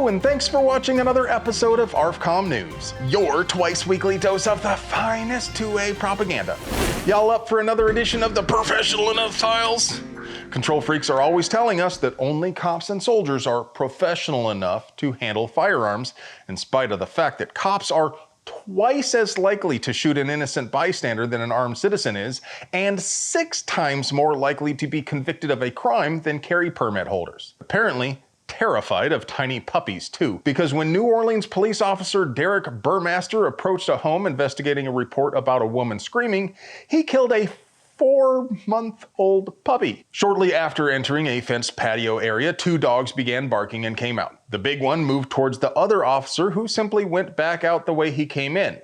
Hello, and thanks for watching another episode of ARFCOM News, your twice-weekly dose of the finest 2A propaganda. Y'all up for another edition of the Professional Enough Files? Control freaks are always telling us that only cops and soldiers are professional enough to handle firearms, in spite of the fact that cops are twice as likely to shoot an innocent bystander than an armed citizen is, and 6 times more likely to be convicted of a crime than carry permit holders. Apparently, terrified of tiny puppies too, because when New Orleans police officer Derek Burmaster approached a home investigating a report about a woman screaming, he killed a 4-month-old puppy. Shortly after entering a fenced patio area, 2 dogs began barking and came out. The big one moved towards the other officer, who simply went back out the way he came in.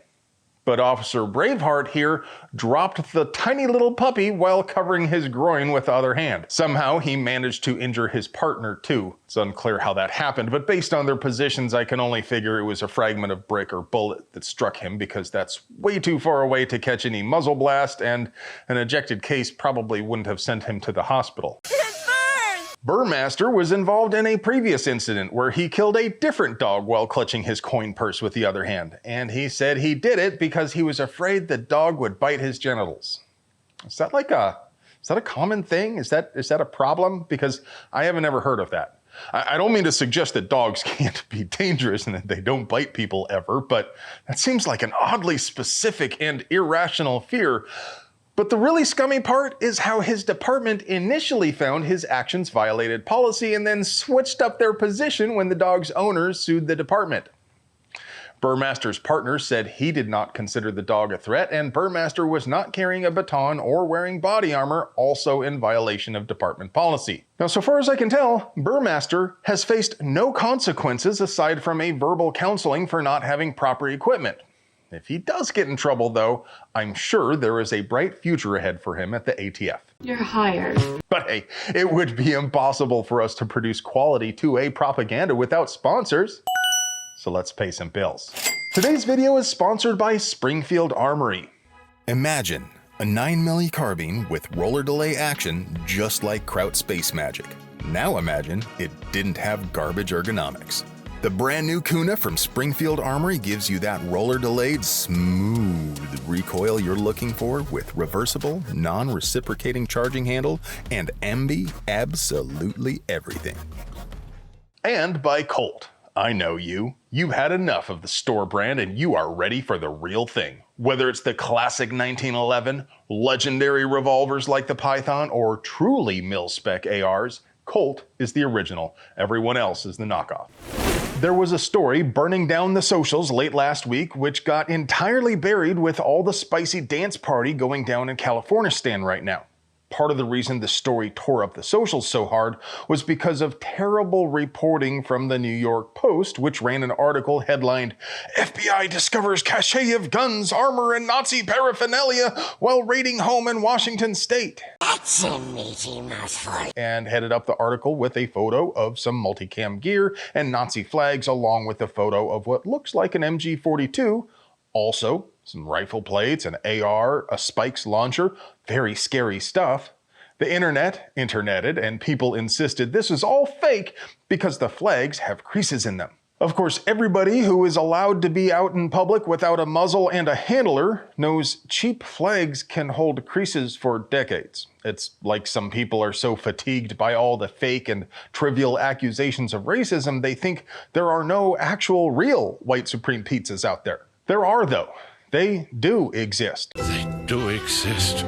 But Officer Braveheart here dropped the tiny little puppy while covering his groin with the other hand. Somehow he managed to injure his partner too. It's unclear how that happened, but based on their positions, I can only figure it was a fragment of brick or bullet that struck him, because that's way too far away to catch any muzzle blast, and an ejected case probably wouldn't have sent him to the hospital. Burmaster was involved in a previous incident where he killed a different dog while clutching his coin purse with the other hand, and he said he did it because he was afraid the dog would bite his genitals. Is that a common thing? Is that a problem? Because I haven't ever heard of that. I don't mean to suggest that dogs can't be dangerous and that they don't bite people ever, but that seems like an oddly specific and irrational fear. But the really scummy part is how his department initially found his actions violated policy and then switched up their position when the dog's owners sued the department. Burmaster's partner said he did not consider the dog a threat, and Burmaster was not carrying a baton or wearing body armor, also in violation of department policy. Now, so far as I can tell, Burmaster has faced no consequences aside from a verbal counseling for not having proper equipment. If he does get in trouble, though, I'm sure there is a bright future ahead for him at the ATF. You're hired. But hey, it would be impossible for us to produce quality 2A propaganda without sponsors. So let's pay some bills. Today's video is sponsored by Springfield Armory. Imagine a 9mm carbine with roller delay action just like Kraut Space Magic. Now imagine it didn't have garbage ergonomics. The brand new Kuna from Springfield Armory gives you that roller-delayed, smooth recoil you're looking for with reversible, non-reciprocating charging handle and MB absolutely everything. And by Colt. I know you. You've had enough of the store brand and you are ready for the real thing. Whether it's the classic 1911, legendary revolvers like the Python, or truly mil-spec ARs, Colt is the original. Everyone else is the knockoff. There was a story burning down the socials late last week, which got entirely buried with all the spicy dance party going down in Californistan right now. Part of the reason the story tore up the socials so hard was because of terrible reporting from the New York Post, which ran an article headlined, "FBI discovers cache of guns, armor, and Nazi paraphernalia while raiding home in Washington state." That's a meaty mouthful. And headed up the article with a photo of some multicam gear and Nazi flags, along with a photo of what looks like an MG42, also some rifle plates, an AR, a Spikes launcher, very scary stuff. The interneted, and people insisted this is all fake because the flags have creases in them. Of course, everybody who is allowed to be out in public without a muzzle and a handler knows cheap flags can hold creases for decades. It's like some people are so fatigued by all the fake and trivial accusations of racism, they think there are no actual real white supreme pizzas out there. There are, though. They do exist. They do exist.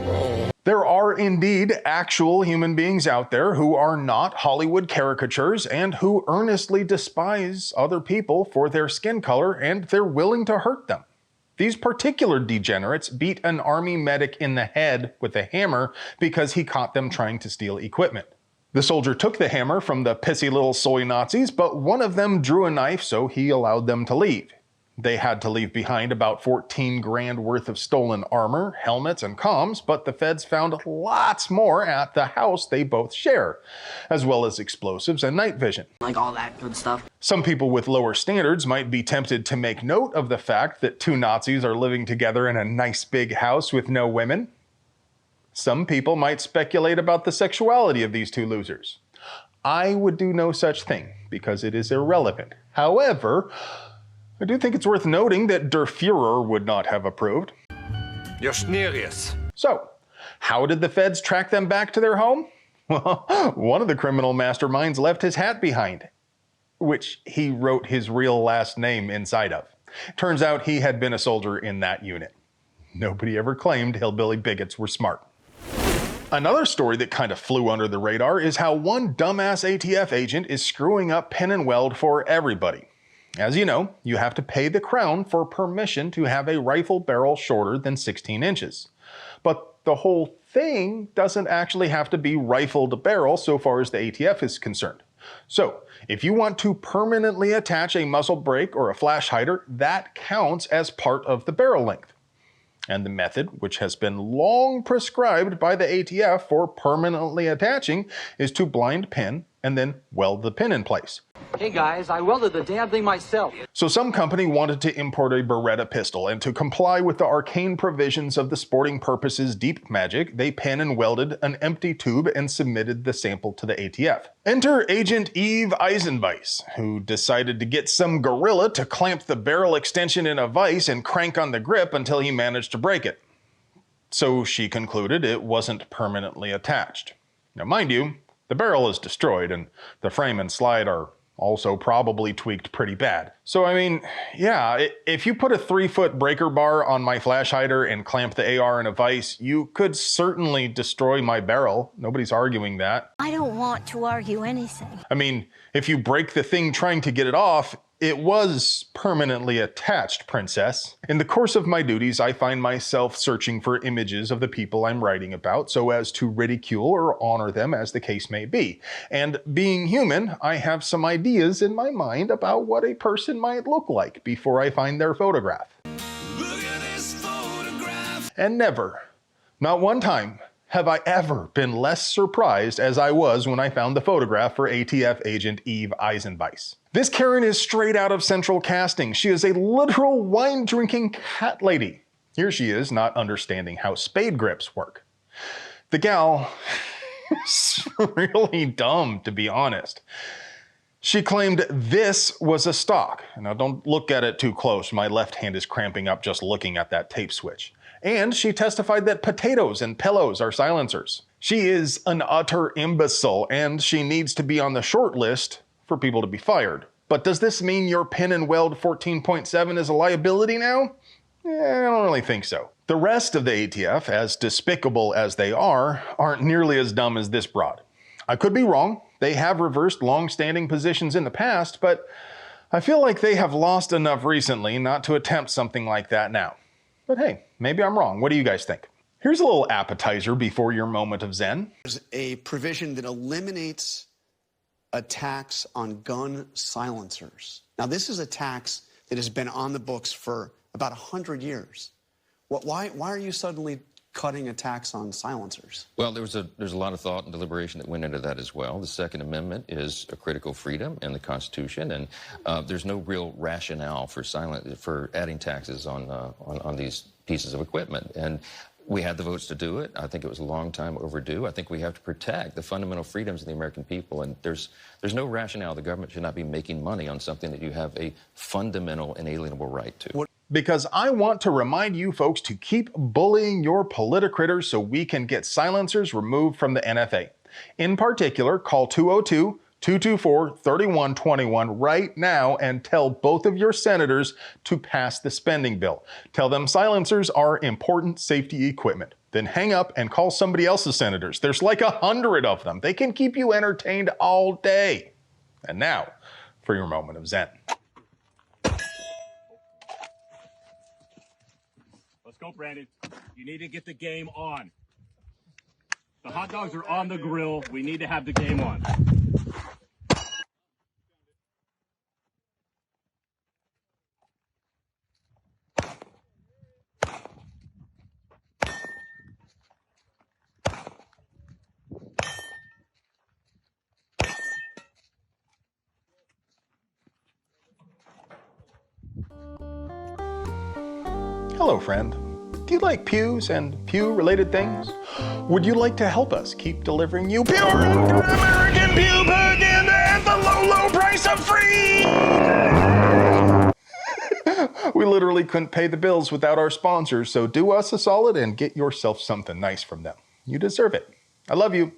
There are indeed actual human beings out there who are not Hollywood caricatures and who earnestly despise other people for their skin color, and they're willing to hurt them. These particular degenerates beat an army medic in the head with a hammer because he caught them trying to steal equipment. The soldier took the hammer from the pissy little soy Nazis, but one of them drew a knife, so he allowed them to leave. They had to leave behind about 14 grand worth of stolen armor, helmets, and comms, but the feds found lots more at the house they both share, as well as explosives and night vision. Like all that good stuff. Some people with lower standards might be tempted to make note of the fact that 2 Nazis are living together in a nice big house with no women. Some people might speculate about the sexuality of these 2 losers. I would do no such thing because it is irrelevant. However, I do think it's worth noting that Der Fuhrer would not have approved. You're serious. So, how did the feds track them back to their home? Well, one of the criminal masterminds left his hat behind, which he wrote his real last name inside of. Turns out he had been a soldier in that unit. Nobody ever claimed hillbilly bigots were smart. Another story that kind of flew under the radar is how one dumbass ATF agent is screwing up Penn and Weld for everybody. As you know, you have to pay the Crown for permission to have a rifle barrel shorter than 16 inches. But the whole thing doesn't actually have to be rifle to barrel so far as the ATF is concerned. So, if you want to permanently attach a muzzle brake or a flash hider, that counts as part of the barrel length. And the method, which has been long prescribed by the ATF for permanently attaching, is to blind pin and then weld the pin in place. Hey guys, I welded the damn thing myself. So some company wanted to import a Beretta pistol, and to comply with the arcane provisions of the sporting purposes deep magic, they pin and welded an empty tube and submitted the sample to the ATF. Enter Agent Eve Eisenbeiss, who decided to get some gorilla to clamp the barrel extension in a vise and crank on the grip until he managed to break it. So she concluded it wasn't permanently attached. Now mind you, the barrel is destroyed and the frame and slide are also probably tweaked pretty bad. So I mean, yeah, if you put a 3-foot breaker bar on my flash hider and clamp the AR in a vise, you could certainly destroy my barrel. Nobody's arguing that. I don't want to argue anything. I mean, if you break the thing trying to get it off, it was permanently attached, princess. In the course of my duties, I find myself searching for images of the people I'm writing about so as to ridicule or honor them as the case may be. And being human, I have some ideas in my mind about what a person might look like before I find their photograph. Look at this photograph. And never, not one time, have I ever been less surprised as I was when I found the photograph for ATF agent Eve Eisenbeiss. This Karen is straight out of Central Casting. She is a literal wine-drinking cat lady. Here she is, not understanding how spade grips work. The gal is really dumb, to be honest. She claimed this was a stock. Now don't look at it too close. My left hand is cramping up just looking at that tape switch. And she testified that potatoes and pillows are silencers. She is an utter imbecile, and she needs to be on the short list for people to be fired. But does this mean your Pin and Weld 14.7 is a liability now? I don't really think so. The rest of the ATF, as despicable as they are, aren't nearly as dumb as this broad. I could be wrong. They have reversed long-standing positions in the past, but I feel like they have lost enough recently not to attempt something like that now. But hey, maybe I'm wrong. What do you guys think? Here's a little appetizer before your moment of zen. There's a provision that eliminates a tax on gun silencers. Now, this is a tax that has been on the books for about 100 years. Why are you suddenly cutting a tax on silencers? Well, there's a lot of thought and deliberation that went into that as well. The Second Amendment is a critical freedom in the Constitution, and there's no real rationale for adding taxes on these pieces of equipment. And we had the votes to do it. I think it was a long time overdue. I think we have to protect the fundamental freedoms of the American people, and there's no rationale. The government should not be making money on something that you have a fundamental, inalienable right to. Because I want to remind you folks to keep bullying your politicritters so we can get silencers removed from the NFA. In particular, call 202-224-3121 right now and tell both of your senators to pass the spending bill. Tell them silencers are important safety equipment. Then hang up and call somebody else's senators. There's like 100 of them. They can keep you entertained all day. And now, for your moment of zen. Let's go, Brandon. You need to get the game on. The hot dogs are on the grill. We need to have the game on. Hello, friend. Do you like pews and pew-related things? Would you like to help us keep delivering you pure and good American pew propaganda at the low, low price of free? We literally couldn't pay the bills without our sponsors, so do us a solid and get yourself something nice from them. You deserve it. I love you.